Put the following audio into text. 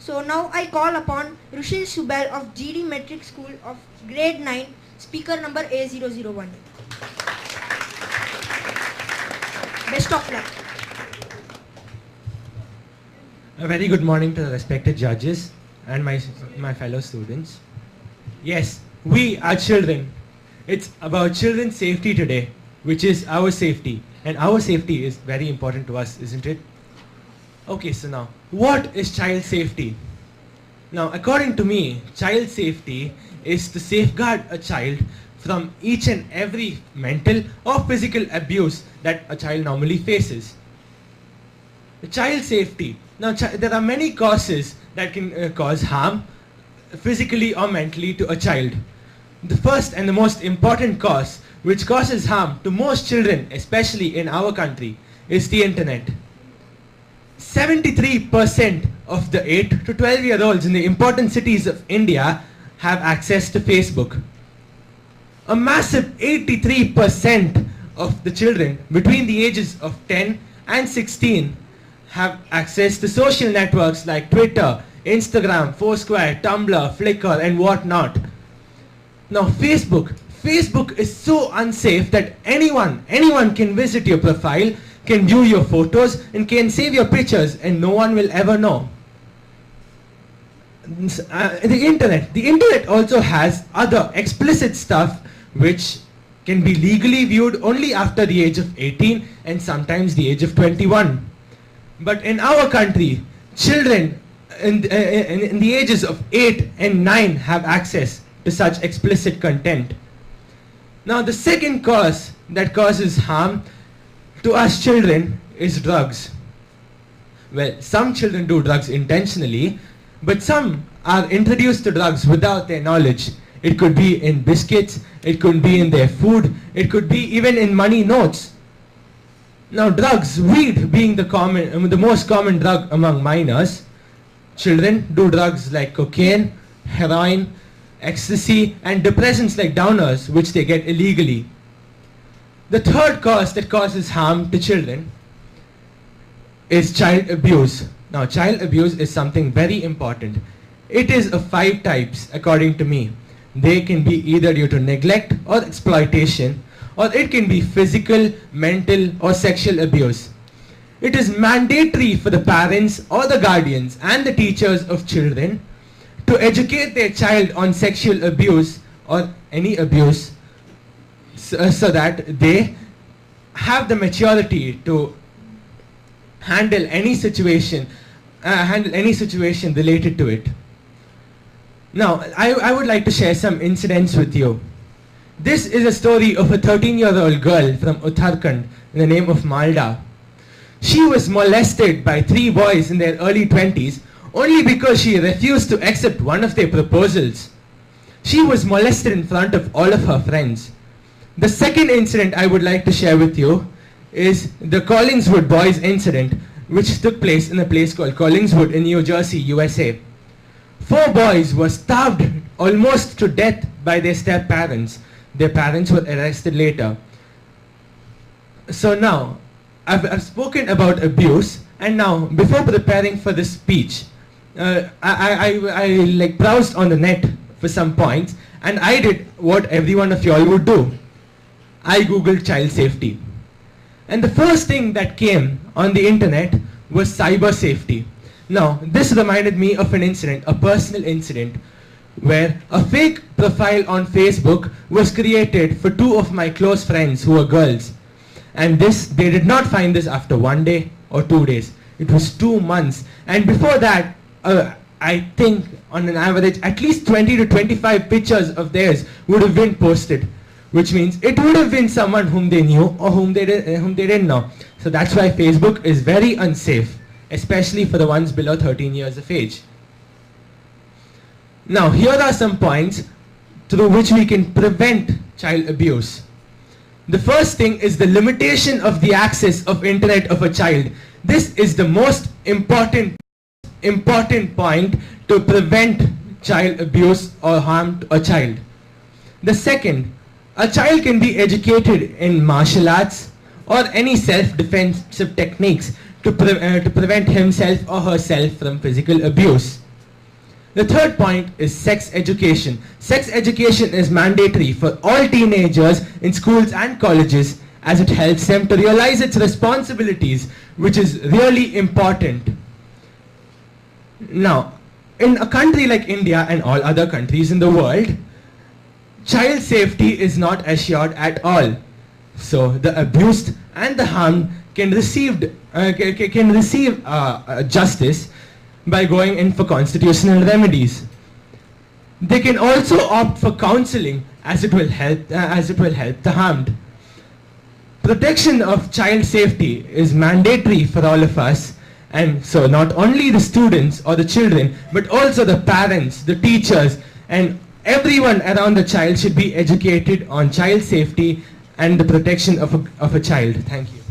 So now I call upon Rushil Subel of GD Metric School of Grade 9, speaker number A001. Best of luck. A very good morning to the respected judges and my fellow students. Yes, we are children. It's about children's safety today, which is our safety. And our safety is very important to us, isn't it? Okay, so now, what is child safety? Now, according to me, child safety is to safeguard a child from each and every mental or physical abuse that a child normally faces. The child safety. Now, there are many causes that can cause harm physically or mentally to a child. The first and the most important cause which causes harm to most children, especially in our country, is the internet. 73% of the 8 to 12-year-olds in the important cities of India have access to Facebook. A massive 83% of the children between the ages of 10 and 16 have access to social networks like Twitter, Instagram, Foursquare, Tumblr, Flickr, and whatnot. Now, Facebook is so unsafe that anyone can visit your profile, can view your photos, and can save your pictures, and no one will ever know. The internet also has other explicit stuff which can be legally viewed only after the age of 18 and sometimes the age of 21. But in our country, children in the ages of 8 and 9 have access to such explicit content. Now, the second cause that causes harm to us children is drugs. Well, some children do drugs intentionally, but some are introduced to drugs without their knowledge. It could be in biscuits, it could be in their food, it could be even in money notes. Now, drugs, weed being the most common drug among minors. Children do drugs like cocaine, heroin, ecstasy, and depressants like downers, which they get illegally. The third cause that causes harm to children is child abuse. Now, child abuse is something very important. It is of 5 types, according to me. They can be either due to neglect or exploitation, or it can be physical, mental, or sexual abuse. It is mandatory for the parents or the guardians and the teachers of children to educate their child on sexual abuse or any abuse so that they have the maturity to handle any situation related to it. Now, I would like to share some incidents with you. This is a story of a 13-year-old girl from Uttarakhand in the name of Malda. She was molested by 3 boys in their early 20s only because she refused to accept one of their proposals. She was molested in front of all of her friends. The second incident I would like to share with you is the Collingswood boys incident, which took place in a place called Collingswood in New Jersey, USA. 4 boys were starved almost to death by their step-parents. Their parents were arrested later. So now, I've spoken about abuse, and now, before preparing for this speech, I browsed on the net for some points, and I did what every one of y'all would do. I googled child safety. And the first thing that came on the internet was cyber safety. Now, this reminded me of an incident, a personal incident, where a fake profile on Facebook was created for 2 of my close friends who were girls. And they did not find this after 1 day or 2 days. It was 2 months. And before that, I think on an average, at least 20 to 25 pictures of theirs would have been posted, which means it would have been someone whom they knew or whom they didn't know. So that's why Facebook is very unsafe, especially for the ones below 13 years of age. Now, here are some points through which we can prevent child abuse. The first thing is the limitation of the access of internet of a child. This is the most important point to prevent child abuse or harm to a child. The second, a child can be educated in martial arts or any self-defensive techniques to prevent himself or herself from physical abuse. The third point is sex education. Sex education is mandatory for all teenagers in schools and colleges as it helps them to realize its responsibilities, which is really important. Now, in a country like India and all other countries in the world, child safety is not assured at all. So the abused and the harmed can receive justice by going in for constitutional remedies. They can also opt for counseling as it will help the harmed. Protection of child safety is mandatory for all of us, and so not only the students or the children, but also the parents, the teachers, and everyone around the child should be educated on child safety and the protection of a child. Thank you.